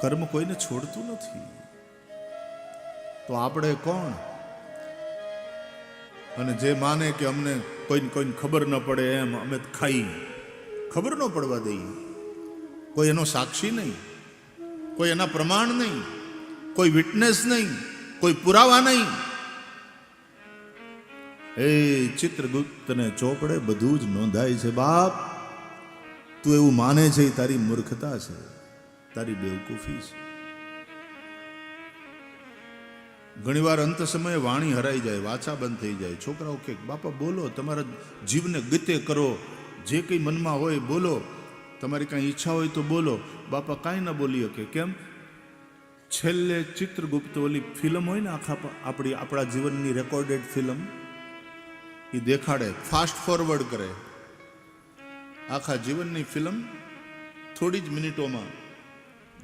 કર્મ કોઈને છોડતું નથી. તો આપણે કોણ? અને જે માને કે અમને કોઈને ખબર ન પડે એમ અમે ખાઈ, ખબર ન પડવા દઈએ. કોઈ એનો સાક્ષી નહીં, કોઈ એના પ્રમાણ નહીં, કોઈ વિટનેસ નહીં, કોઈ પુરાવા નહીં. એ ચિત્રગુપ્તને ચોપડે બધું જ નોંધાય છે. બાપ, તું એવું માને છે એ તારી મૂર્ખતા છે, તારી બેવકૂફી છે. ઘણીવાર અંત સમયે વાણી હરાઈ જાય, વાચા બંધ થઈ જાય. છોકરાઓ કે બાપા બોલો, તમારા જીવને ગતે કરો, જે કંઈ મનમાં હોય બોલો, તમારી કાંઈ ઈચ્છા હોય તો બોલો. બાપા કાંઈ ના બોલી શકે. કેમ? છેલ્લે ચિત્રગુપ્ત ઓલી ફિલ્મ હોય ને, આપણા જીવનની રેકોર્ડેડ ફિલ્મ, એ દેખાડે, ફાસ્ટ ફોરવર્ડ કરે. આખા જીવનની ફિલ્મ થોડી જ મિનિટોમાં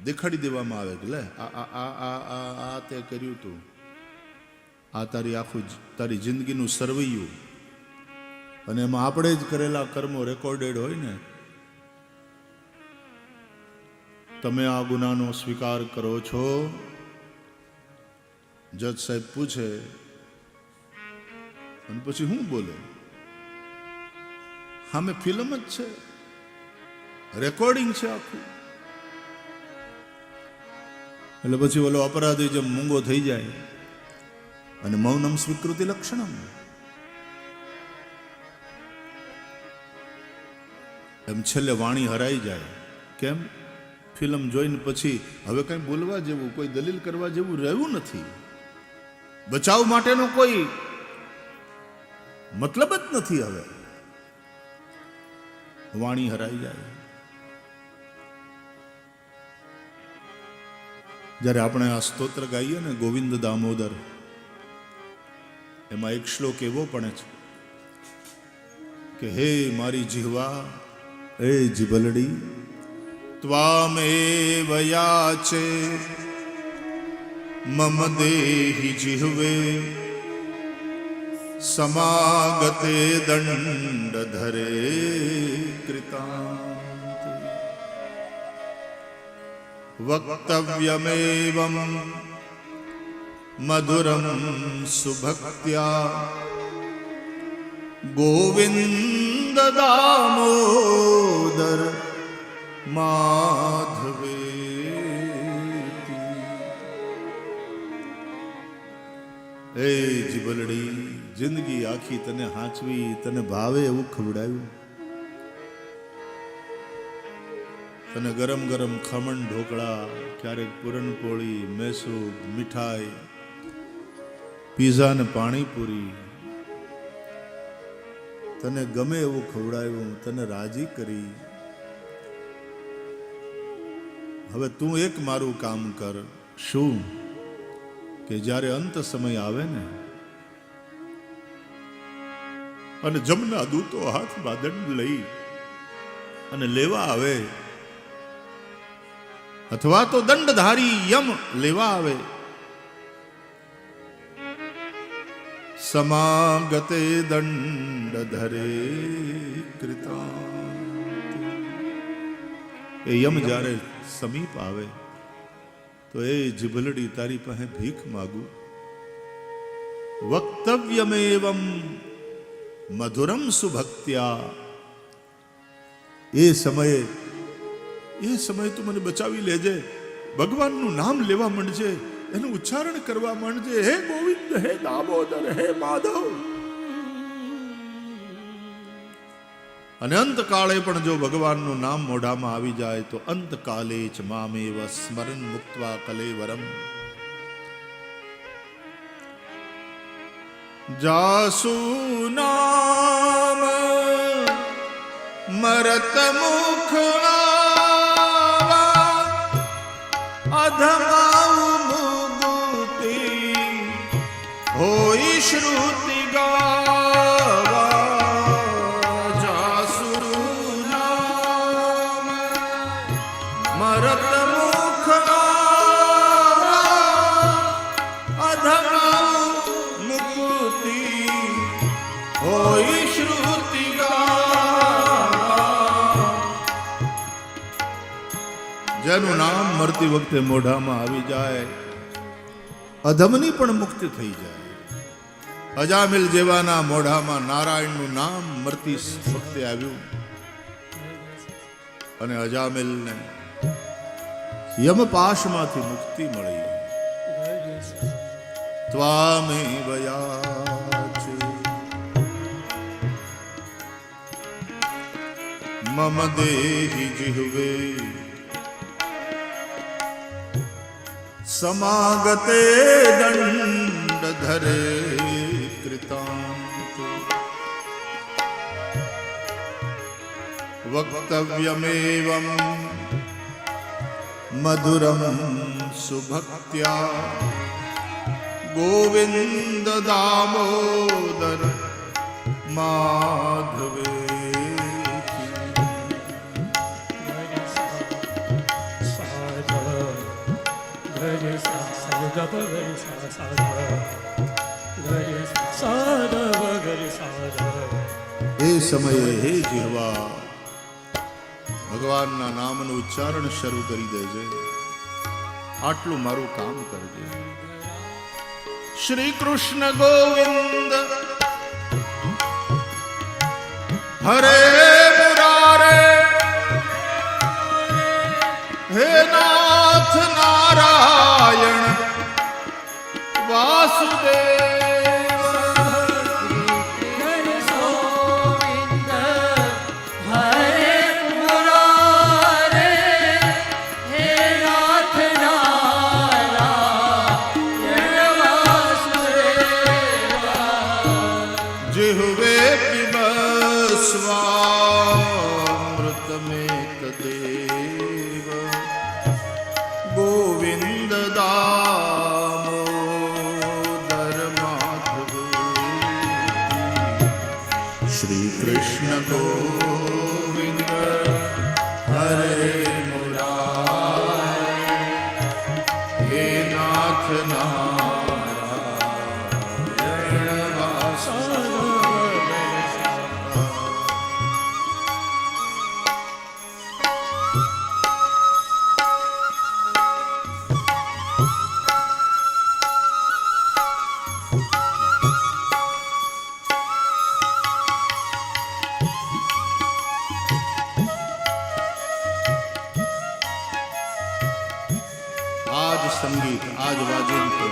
દેખાડી દેવામાં આવે કે લે આ તે કર્યું તું, આ તારી જિંદગીનું સરવૈયું. અને એમાં આપણે જ કરેલા કર્મો રેકોર્ડેડ હોય ને. તમે આ ગુનાનો સ્વીકાર કરો છો? જજ સાહેબ પૂછે અને પછી હું બોલે? સામે ફિલ્મ જ છે, રેકોર્ડિંગ છે આખું. એટલે પછી ઓલો અપરાધી જેમ મૂંગો થઈ જાય. અને મૌનમ સ્વીકૃતિ લક્ષણમ, એમ છેલ્લે વાણી હરાઈ જાય. કેમ? ફિલ્મ જોઈને પછી હવે કઈ બોલવા જેવું, કોઈ દલીલ કરવા જેવું રહ્યું નથી. બચાવ માટેનો કોઈ મતલબ જ નથી. હવે વાણી હરાઈ જાય. જ્યારે આપણે આ સ્તોત્ર ગાઈએ ને, ગોવિંદ દામોદર, એમાં એક શ્લોક એવો પણ છે કે હે મારી જીહવા, હે જીભલડી, ત્વામેવ યાચે મમ દેહી જીહવે સમાગતે દંડ ધરે કૃતાંત વક્તવ્યમેવમ મધુરમ સુભક્ત્યા ગોવિંદ દામોદર માધવે. એ જીભલડી, જિંદગી આખી તને હાંચવી, તને ભાવે એવું ખવડાવ્યું. તને ગરમ ગરમ ખમણ ઢોકળા, ક્યારેક પૂરણપોળી, મેસૂબ, મીઠાઈ, પીઝા ને પાણીપુરી, તને ગમે એવું ખવડાવ્યું, તને રાજી કરી. હવે તું એક મારું કામ કર. શું? કે જ્યારે અંત સમય આવે ને, અને જમના દૂતો હાથમાં દંડ લઈ અને લેવા આવે, અથવા તો દંડધારી યમ લેવા આવે, સમાગતે દંડ ધરે કૃતાંત. એ યમ જ્યારે સમીપ આવે તો એ જીભલડી તારી પાસે ભીખ માગું. વક્તવ્યમેવમ મધુરમ સુભક્ત્યા. એ સમયે તું મને બચાવી લેજે. ભગવાનનું નામ લેવા માંડજે, એનું ઉચ્ચારણ કરવા માંડજે. હે ગોવિંદ, હે દામોદર, હે માધવ. અને અંતકાળે પણ જો ભગવાનનું નામ મોઢામાં આવી જાય તો અંતકાલે ચ મામેવ સ્મરન મુક્ત્વા કલેવરમ. જાસુ નામ મરત મુખ અધમાઉ મુગુતિ હોય શ્રુતિ ગાવા. જાસુ નામ મરત મુખ અધમાઉ મુગુતિ હોય શ્રુતિ ગાવા. જેનું નામ મરતી વખતે મોઢામાં આવી જાય અધમની પણ મુક્તિ થઈ જાય. અજામિલ જેવાના મોઢામાં નારાયણનું નામ મરતી વખતે આવ્યું અને અજામિલને યમપાશમાંથી મુક્તિ મળી. ત્વામેવ યાચે મમ દેહી જીહવે સમાગતે દંડ ધરે કૃતાંત વક્તવ્યમેવં મધુરમ સુભક્ત્યા ગોવિંદ દામોદર માધવે. એ સમયે હે જીહવા ભગવાનના નામનું ઉચ્ચારણ શરૂ કરી દેજે. આટલું મારું કામ કરજે. શ્રી કૃષ્ણ ગોવિંદ હરે મુરારે હે નાથ નારાયણ વાસુદેવ. ગોવિંદ દામોદર માધવે. શ્રી કૃષ્ણ ગોવિંદ હરે મુરારે હે નાથ નારાયણ વાસુદેવ. આજ સંગીત આજ વાજિંત્ર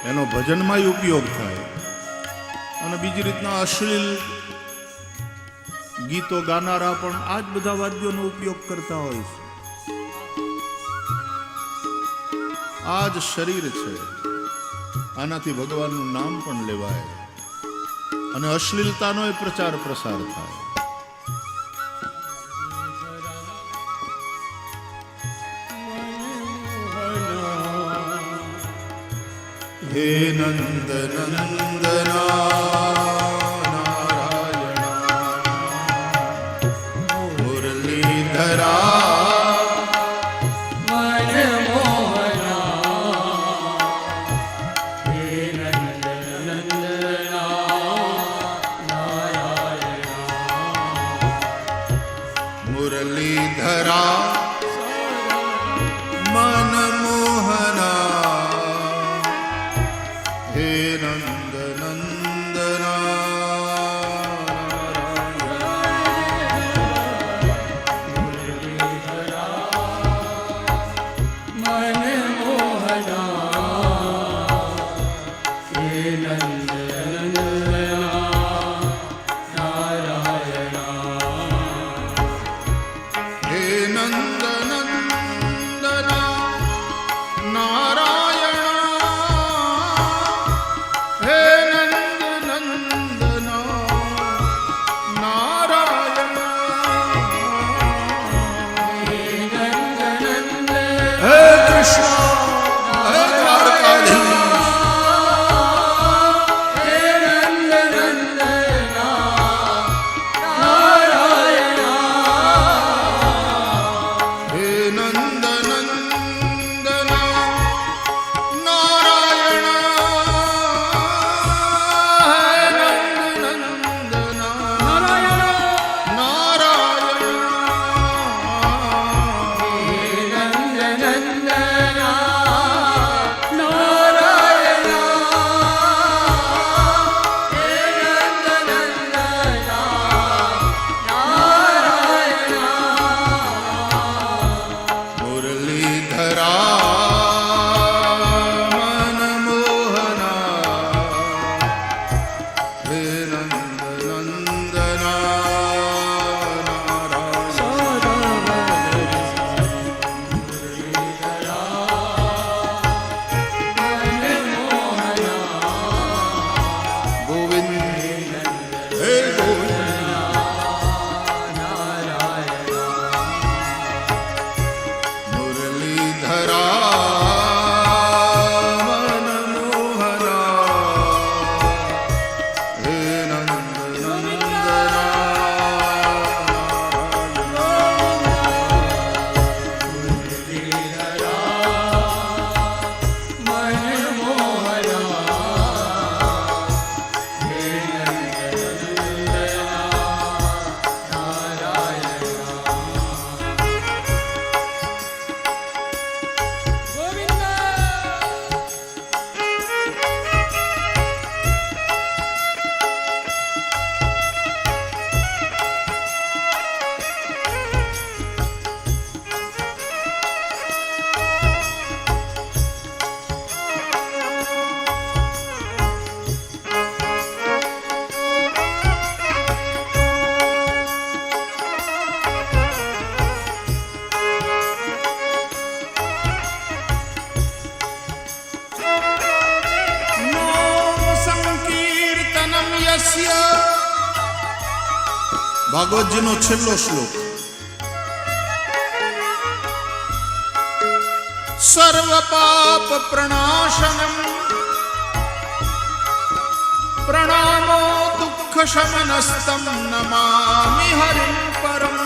એનો ભજનમાં ઉપયોગ થાય અને બીજી રીતના અશ્લીલ ગીતો ગાનારા પણ આજ બધા વાદ્યોનો ઉપયોગ કરતા હોય છે. આ જ શરીર છે, આનાથી ભગવાનનું નામ પણ લેવાય અને અશ્લીલતાનો પ્રચાર પ્રસાર થાય. હે નંદ નંદના નારાયણ મુરલીધરા મુરલીધરા મન મોહના હે નંદ નંદના મન મોહના હે નંદ નારાયણસ્ય ભાગવતજીનો છેલ્લો શ્લોક સર્વ પાપ પ્રણાશનમ પ્રણામો દુઃખ શમનસ્તમ નમામિ હરિં પરમ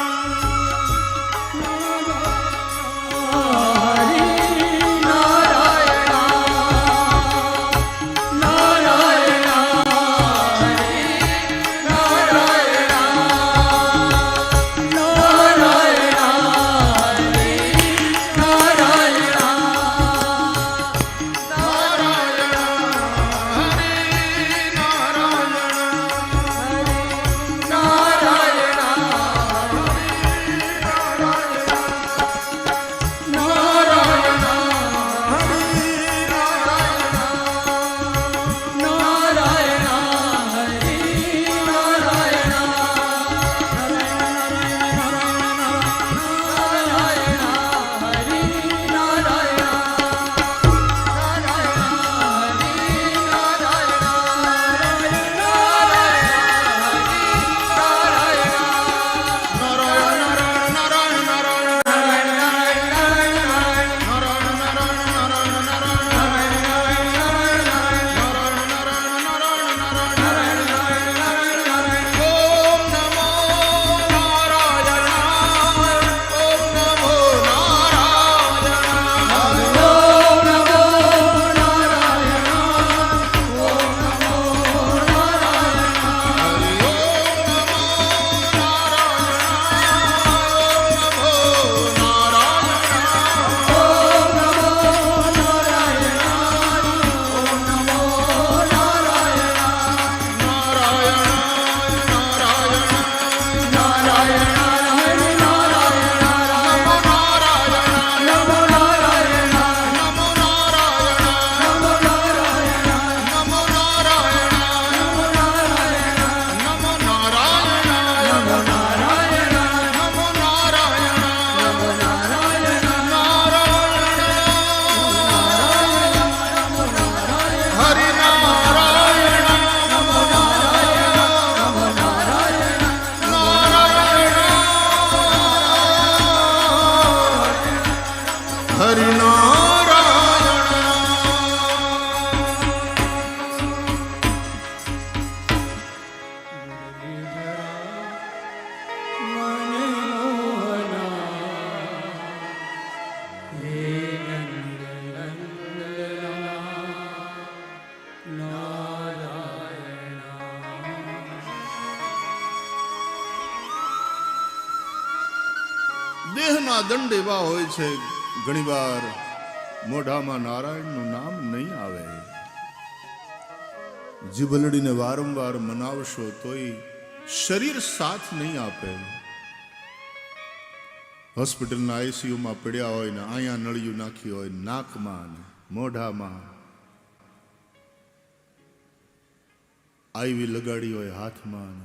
દેહના દંડ એવા હોય છે ઘણીવાર મોઢામાં નારાયણનું નામ નહીં આવે. જીભલડીને વારંવાર મનાવશો તોય શરીર સાથ નહીં આપે. હોસ્પિટલના આઈસીયુમાં પડ્યા હોય ને અહીંયા નળિયું નાખી હોય નાકમાં ને મોઢામાં, આઈવી લગાડી હોય હાથમાં,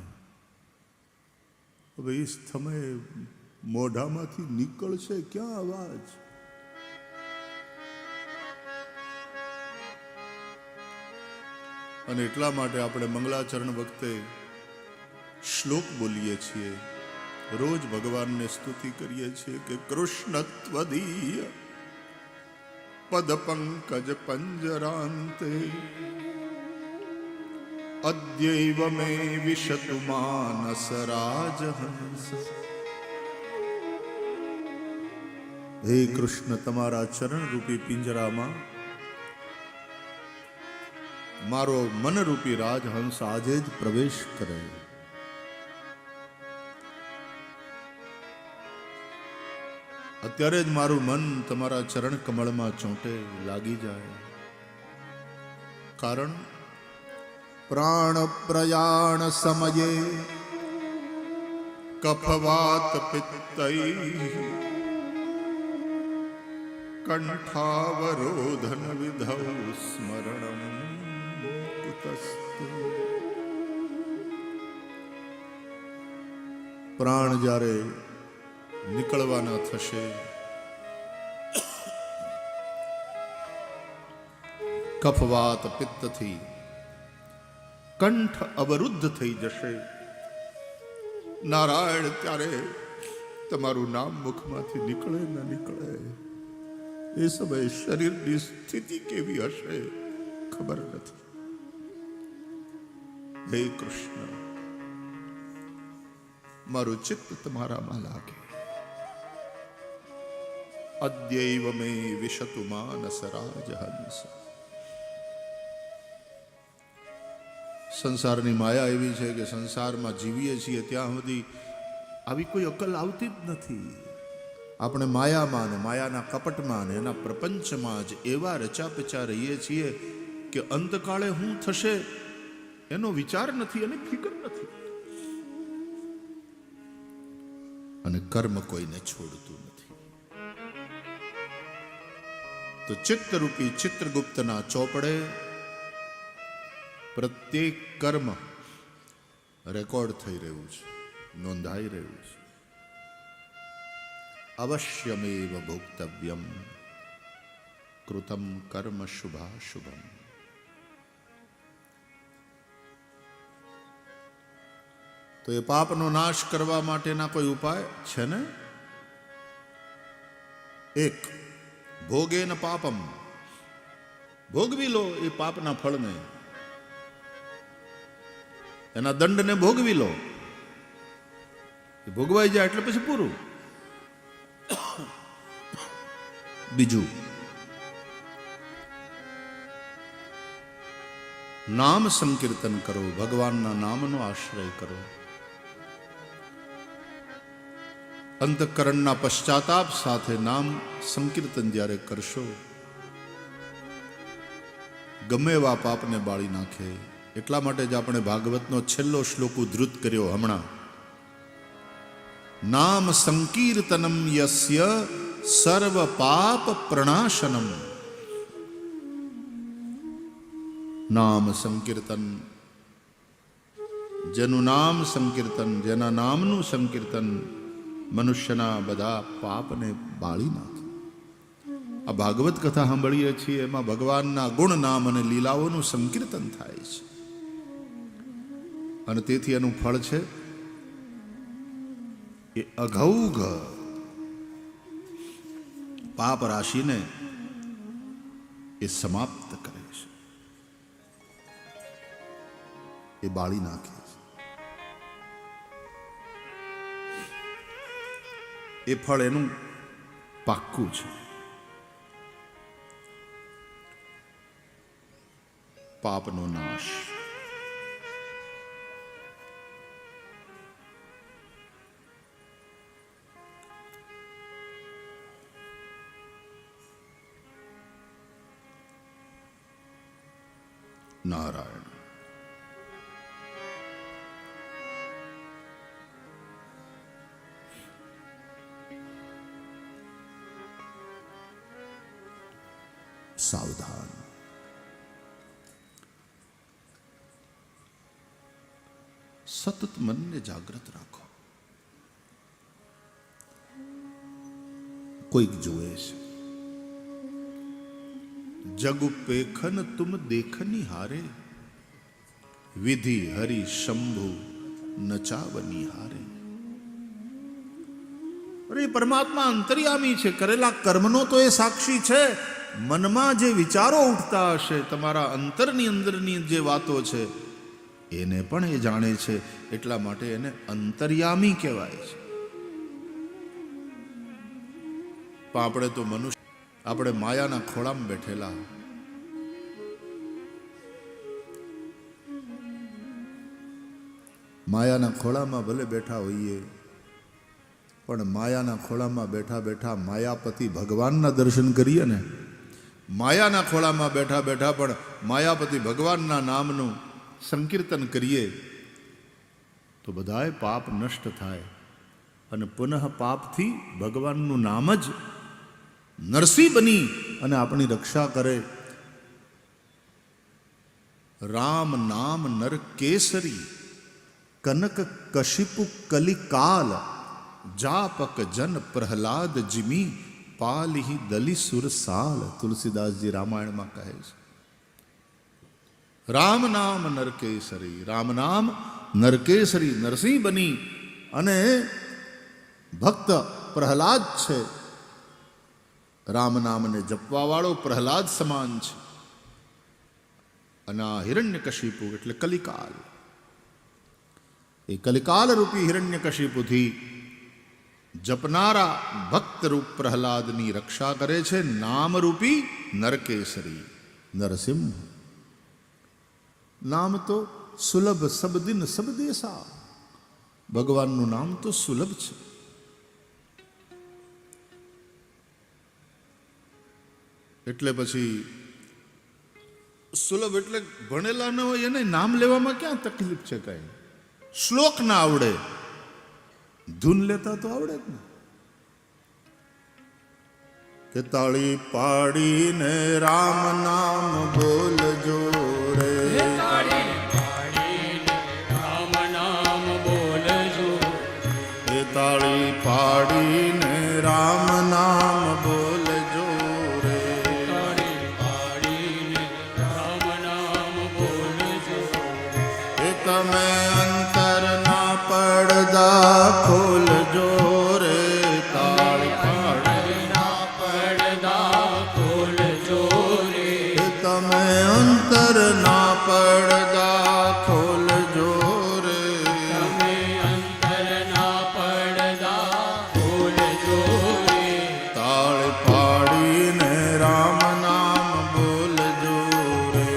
હવે એ સમયે મોઢામાંથી નીકળશે ક્યાં અવાજ? અને એટલા માટે આપણે મંગલાચરણ વખતે શ્લોક બોલીએ છીએ, રોજ ભગવાનને સ્તુતિ કરીએ છીએ કે કૃષ્ણત્વદીય પદ પંકજ પંજરાંતે અદ્યૈવ મે વિશતુ માનસ રાજહંસ. હે કૃષ્ણ, તમારા ચરણ રૂપી પિંજરામાં મારો મનરૂપી રાજહંસ આજે જ પ્રવેશ કરે. અત્યારે જ મારું મન તમારા ચરણ કમળમાં ચોંટે લાગી જાય. કારણ પ્રાણ પ્રયાણ સમયે કફવાત પિત્તૈ કંઠાવરોધન વિધૌ સ્મરણમ કુતસ્તુ. પ્રાણ જ્યારે નીકળવાના થશે, કફવાત પિત્તથી કંઠ અવરુદ્ધ થઈ જશે. નારાયણ ત્યારે તમારું નામ મુખમાંથી નીકળે ન નીકળે એ સમયે શરીરની સ્થિતિ કેવી હશે ખબર નથી. હે કૃષ્ણ, મારું ચિત્ત તમારામાં લાગે. અદ્યૈવ મે વિશતુ માનસ રાજહંસ. સંસારની માયા એવી છે કે સંસારમાં જીવીએ છીએ ત્યાં સુધી આવી કોઈ અકલ આવતી જ નથી. આપણે માયામાં ને માયાના કપટમાં ને એના પ્રપંચમાં જ એવા રચાપચા રહીએ છીએ કે અંતકાળે શું થશે એનો વિચાર નથી અને ફિકર નથી. અને કર્મ કોઈને છોડતું નથી. તો ચિત્તરૂપી ચિત્રગુપ્તના ચોપડે પ્રત્યેક કર્મ રેકોર્ડ થઈ રહ્યું છે, નોંધાઈ રહ્યું છે. અવશ્યમેવ ભોક્તવ્યમ કૃતમ કર્મ શુભાશુભમ. તો એ પાપનો નાશ કરવા માટેના કોઈ ઉપાય છે ને? એક, ભોગેન પાપમ. ભોગવી લો એ પાપના ફળને, એના દંડને ભોગવી લો. એ ભોગવાઈ જાય એટલે પછી પૂરું. બીજું, નામ સંકીર્તન કરો, ભગવાનના નામનો આશ્રય કરો. અંતઃકરણના પશ્ચાતાપ સાથે નામ સંકીર્તન જ્યારે કરશો, ગમે એવા પાપને બાળી નાખે. એટલા માટે જ આપણે ભાગવતનો છેલ્લો શ્લોક ઉદ્ધૃત કર્યો હમણાં. નામ સંકીર્તનમ યસ્ય સર્વ પાપ પ્રણાશનમ. નામ સંકીર્તન, જેનું નામ સંકીર્તન, જેના નામનું સંકીર્તન મનુષ્યના બધા પાપને બાળી નાખે. આ ભાગવત કથા સાંભળીએ છીએ એમાં ભગવાનના ગુણ, નામ અને લીલાઓનું સંકીર્તન થાય છે. અને તેથી એનું ફળ છે એ અઘૌઘ પાપ રાશિને એ સમાપ્ત કરે છે, એ બાળી નાખે છે. એ ફળ એનું પાક્કું છે. પાપનો નાશ. નારાયણ. સાવધાન. સતત મનને જાગૃત રાખો. કોઈક જુએ છે. જગ પેખન તુમ દેખની હારે, વિધિ હરિ શંભુ નચાવની હારે. અરે પરમાત્મા અંતર્યામી છે. કરેલા કર્મનો તો એ સાક્ષી છે. મનમાં જે વિચારો ઉઠતા હશે, તમારા અંતરની અંદરની જે વાતો છે એને પણ એ જાણે છે. એટલા માટે એને અંતર્યામી કહેવાય છે. પણ આપણે તો મનુષ્ય, આપણે માયાના ખોળામાં બેઠેલા. માયાના ખોળામાં ભલે બેઠા હોઈએ, પણ માયાના ખોળામાં બેઠા બેઠા માયાપતિ ભગવાનના દર્શન કરીએ ને, માયાના ખોળામાં બેઠા બેઠા પણ માયાપતિ ભગવાનના નામનું સંકીર્તન કરીએ તો બધાય પાપ નષ્ટ થાય અને પુનઃ પાપથી ભગવાનનું નામ જ નરસિંહ બની અને આપણી રક્ષા કરે. રામ નામ નર કેસરી, કનક કશિપુ કલિકાલ, જાપક જન પ્રહલાદ જીમી, પાલિહી દલી સુરસાલ. તુલસીદાસજી રામાયણમાં કહે છે. રામ નામ નરકેસરી, રામ નામ નરકેસરી, નરસિંહ બની અને ભક્ત પ્રહલાદ છે. રામ નામને જપવાવાળો પ્રહલાદ સમાન છે. અને આ હિરણ્યકશિપુ એટલે કલિકાલ, એ કલિકાલ રૂપી હિરણ્યકશિપુથી જપનારા ભક્તરૂપ પ્રહલાદની રક્ષા કરે છે નામરૂપી નરકેસરી નરસિંહ. નામ તો સુલભ સબદિન સબદેસા, ભગવાનનું નામ તો સુલભ છે. એટલે પછી સુલભ એટલે ભણેલા ન હોય એને નામ લેવામાં ક્યાં તકલીફ છે? કઈ શ્લોક ના આવડે, ધૂન લેતા તો આવડે જ ને. કે તાળી પાડીને રામ નામ બોલજો રે, તાળી પાડીને રામ નામ બોલજો, એ તાળી પાડીને રામ નામ બોલજો રે, તાળી પાડીને રામ નામ બોલજો, એ તમે અંતર ના પડદા ખોલજો રે, તાળી ના પડદા ખોલજો રે, એ તમે અંતર ના પડદા ખોલજો રે, તમે અંતરના પડદા ખોલજો રે, તાળી પાડીને રામ નામ બોલજો રે,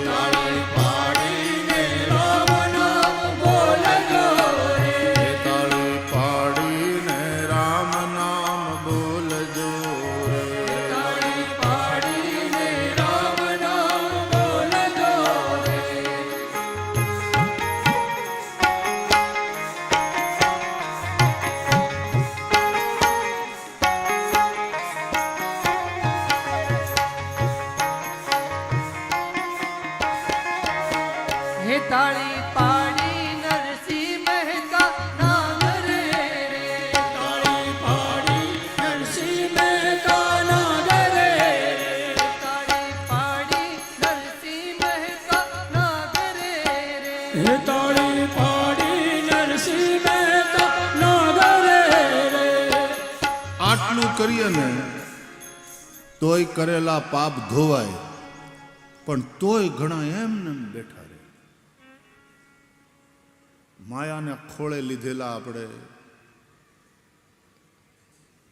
તાળી પાડીને રામ નામ બોલજો રે, એ તાળી પાડીને રામ નામ બોલજો રે. તાળી પાડીને રામ નામ બોલજો રે. હે તાળી પાડી નરસિંહ મહેતા નામ રે, તાળી પાડી નરસિંહ મહેતા નામ રે, તાળી પાડી નરસિંહ મહેતા નામ રે, તાળી પાડી નરસિંહ મહેતા નામ રે. આટલું કરીએ ને તોય કરેલા પાપ ધોવાય, પણ તોય ઘણા એમને એમ બેઠા રહે. માયાને ખોળે લીધેલા આપણે,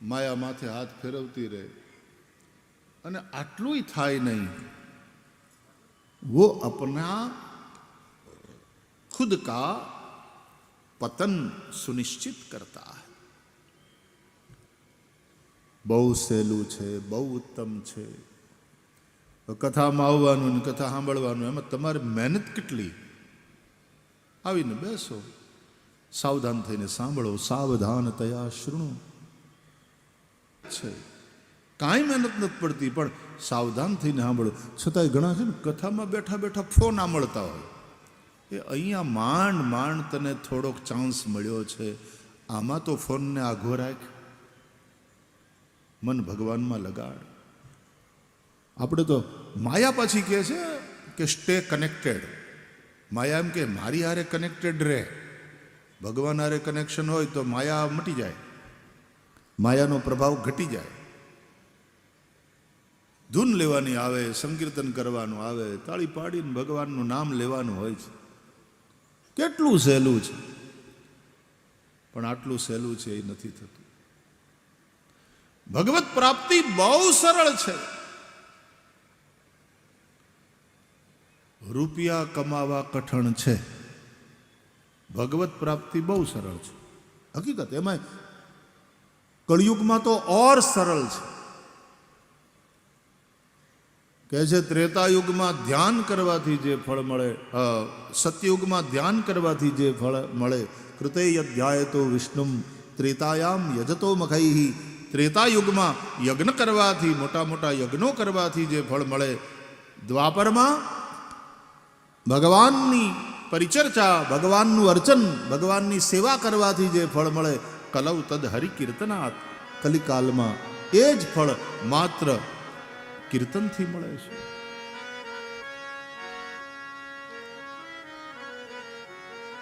માયા માથે હાથ ફેરવતી રહે અને આટલું થાય નહીં. वो अपना खुद का पतन सुनिश्चित करता है. બહુ સહેલું છે, બહુ ઉત્તમ છે. કથામાં આવવાનું ને કથા સાંભળવાનું, એમાં તમારે મહેનત કેટલી. આવીને બેસો, સાવધાન થઈને સાંભળો, સાવધાન તયા શૃણુ છે. કાંઈ મહેનત નથી પડતી, પણ સાવધાન થઈને સાંભળો. છતાંય ઘણા છે ને કથામાં બેઠા બેઠા ફોન સાંભળતા હોય. એ અહીંયા માંડ માંડ તને થોડોક ચાન્સ મળ્યો છે, આમાં તો ફોનને આઘો રાખ, મન ભગવાનમાં લગાડ. આપણે તો માયા પાછી કહે છે કે સ્ટે કનેક્ટેડ. માયા એમ કે મારી હારે કનેક્ટેડ રહે. ભગવાન હારે કનેક્શન હોય તો માયા મટી જાય, માયાનો પ્રભાવ ઘટી જાય. ધૂન લેવાની આવે, સંકીર્તન કરવાનું આવે, તાળી પાડીને ભગવાનનું નામ લેવાનું હોય છે. કેટલું સહેલું છે, પણ આટલું સહેલું છે એ નથી થતું. ભગવત પ્રાપ્તિ બહુ સરળ છે. રૂપિયા કમાવા કઠણ છે, ભગવત પ્રાપ્તિ બહુ સરળ છે. હકીકત એમાં કળિયુગમાં તો ઓર સરળ છે. કહે છે ત્રેતાયુગમાં ધ્યાન કરવાથી જે ફળ મળે, સત્યયુગમાં ધ્યાન કરવાથી જે ફળ મળે, કૃતે યધ્યાય તો વિષ્ણુમ ત્રેતાયામ યજતો મખૈહી. ત્રેતાયુગમાં યજ્ઞ કરવાથી, મોટા મોટા યજ્ઞો કરવાથી જે ફળ મળે, દ્વાપરમાં ભગવાનની પરિચર્ચા, ભગવાનનું અર્ચન, ભગવાનની સેવા કરવાથી જે ફળ મળે, કલૌ તદ હરિકીર્તનાથ. કલિકાલમાં એ જ ફળ માત્ર કીર્તનથી મળે છે.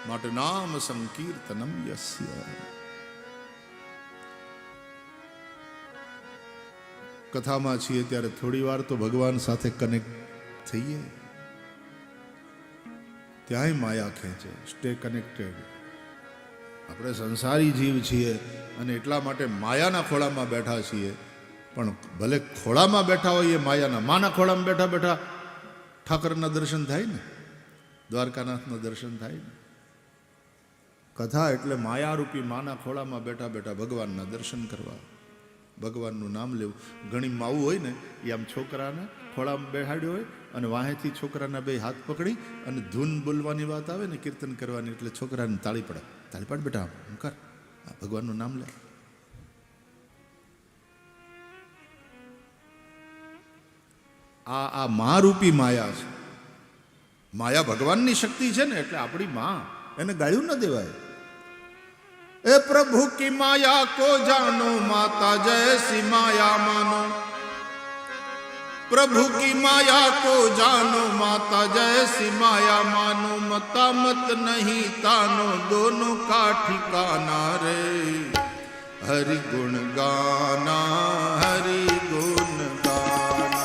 માટે નામ સંકીર્તનમ યસ્ય. કથામાં છીએ ત્યારે થોડી વાર તો ભગવાન સાથે કનેક્ટ થઈએ. ત્યાંય માયા ખેંચે. Stay connected. આપણે સંસારી જીવ છીએ અને એટલા માટે માયાના ખોળામાં બેઠા છીએ. પણ ભલે ખોળામાં બેઠા હોઈએ માયાના, માના ખોળામાં બેઠા બેઠા ઠાકરના દર્શન થાય ને, દ્વારકાનાથના દર્શન થાય ને. કથા એટલે માયારૂપી માના ખોળામાં બેઠા બેઠા ભગવાનના દર્શન કરવા, ભગવાનનું નામ લેવું. ઘણી માવું હોય ને એ આમ છોકરાને ખોળામાં બેહાડ્યો હોય અને વાહેથી છોકરાના બે હાથ પકડી અને ધૂન બોલવાની વાત આવે ને, કીર્તન કરવાની, એટલે છોકરાને તાળી પડે. તાળી પાડ બેટા, આમ કર, ભગવાનનું નામ લે. આ મહારૂપી માયા છે. માયા ભગવાનની શક્તિ છે ને, એટલે આપણી માં, એને ગાળ્યું ન દેવાય. ए प्रभु की माया को जानो, माता जैसी माया मानो. प्रभु की माया को जानो, माता जैसी माया मानो. मता मत नहीं तानो, दोनों का ठिकाना रे. हरि गुण गाना, हरि गुण गाना,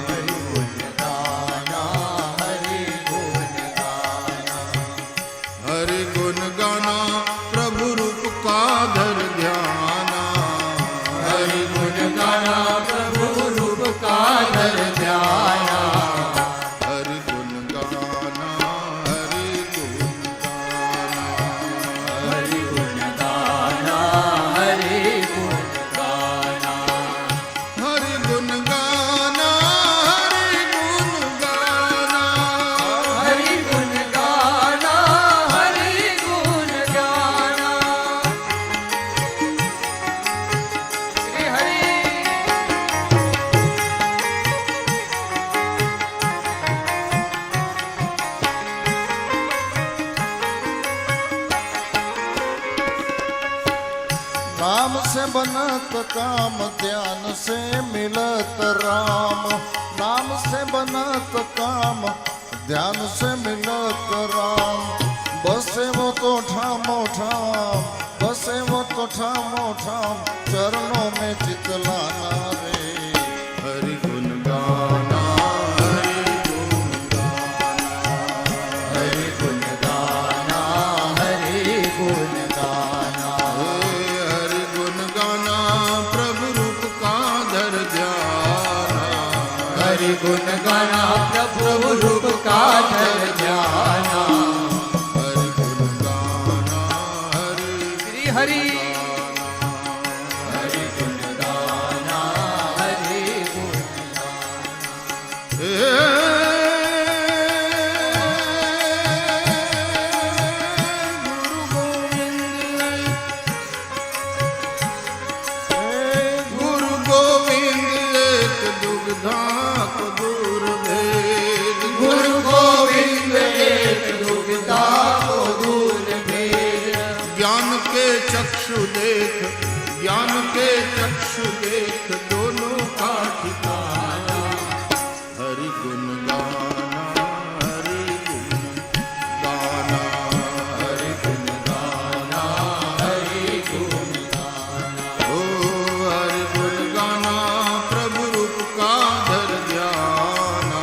हरि गुण गाना, हरि गुण गाना, हरि गुण गाना. प्रभु रूप का धर ध्याना, हरि गुण गाना. प्रभु रूप का धर ध्याना, हरि गुण गाना, हरि गुण गाना, हरि गुण गाना, हरि गुण गाना, हरि गुण गाना, हरि गुण गाना, हरि गुण गाना, हरि गुण गाना. श्री हरि. नाम से बनत काम, ध्यान से मिलत राम. नाम से बनत काम, ध्यान से मिलत राम. बसे वो तो ठामो ठाम, बसे वो तो ठामो ठाम. चरणों में चित लाना रे. हरि गुण गाना, हरि गुण गाना, हरि गुण गाना, हरि गुण गाना, हरि गुण गाना. प्रभु रूप का धर ध्याना, हरि गुण गाना. प्रभु रूप का धर ध्याना, हरि गुण गाना, हरि श्री हरि. हरि गुण गाना, हरि गुण गुरु गोविंद एक दुग्धा को दूर भेद. गुरु गोविंद एक दुग्धा को दूर भेद. ज्ञान के चक्षु देख, ज्ञान के चक्षु देख, दोनों का ठिकाना. हरि गुण गाना, हरि गुण गाना, हरि गुण गाना, हरि गुण गाना. ओ हरि गुण गाना. प्रभु रूप का धर ध्याना,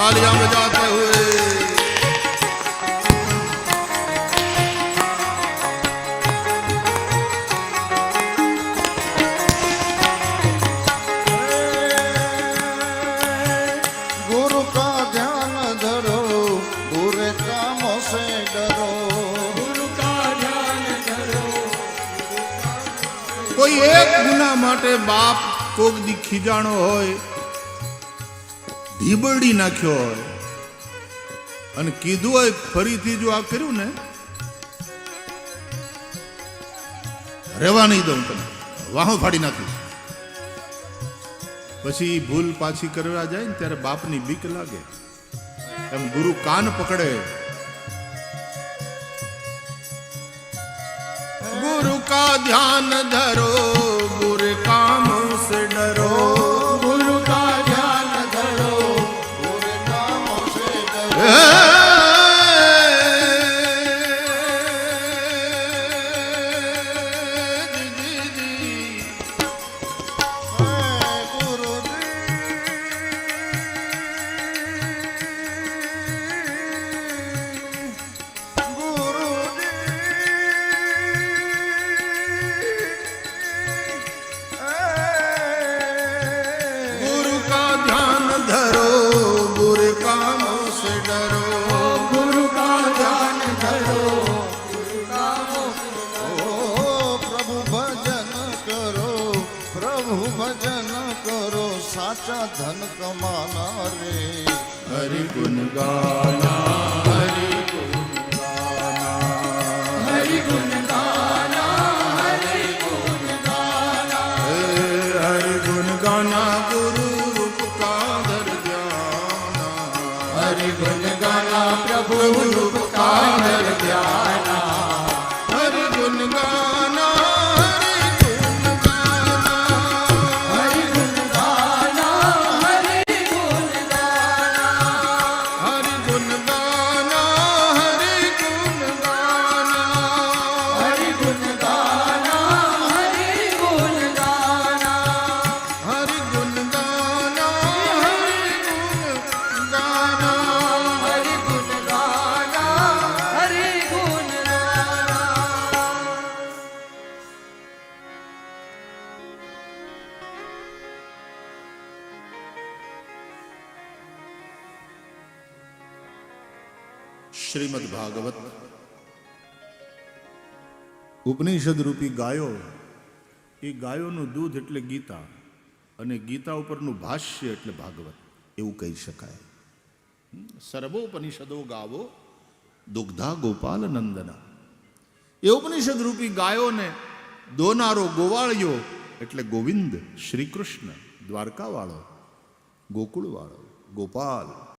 तालियां बजाते हुए। गुरु का ध्यान धरो, बुरे कामों से डरो। गुरु का ध्यान धरो। કોઈ એક ગુના માટે બાપ કોક દી ખીજાણો હોય, ઢીબડી નાખ્યો હોય અને કીધું હોય ફરીથી જો આ કર્યું ને રહેવા નહીં દઉં, તને વાહો ફાડી નાખીશ. પછી ભૂલ પાછી કરવા જાય ને ત્યારે બાપની બીક લાગે. એમ ગુરુ કાન પકડે, गुरु का ध्यान धरो, बुरे कामों से डरो. गुरु का ध्यान धरो। बुरे कामों से डरो। गुरु का ध्यान धरो, बुरे कामों से डरो. गुरु का ध्यान धरो। गुरु कामों से ओ प्रभु भजन करो, प्रभु भजन करो, साचा धन कमाना रे. हरि गुण गाना, हरि गुण गाना, हरि गुण गाना। हरि गुण गाना। हरि गुण गाना, गुरु रूप का धर ध्याना. हरि गुण गाना। प्रभु रूप का धर ध्याना। हरि गुण गाना, हरि गुण गाना, हरि गुण गाना। हरि गुण गाना। हरि गुण गाना, हरि गुण गाना, हरि गुण गाना। हरि गुण गाना। हरि गुण गाना, हरि गुण गाना. हरि गुण गाना। हरि गुण गाना। શ્રીમદ ભાગવત ઉપનિષદ રૂપી ગાયો, એ ગાયોનું દૂધ એટલે ગીતા, અને ગીતા ઉપરનું ભાષ્ય એટલે ભાગવત, એવું કહી શકાય. સર્વોપનિષદો ગાવો દુગ્ધા ગોપાલ નંદના. એ ઉપનિષદ રૂપી ગાયોને દોનારો ગોવાળિયો એટલે ગોવિંદ શ્રી કૃષ્ણ, દ્વારકાવાળો, ગોકુળવાળો, ગોપાલ.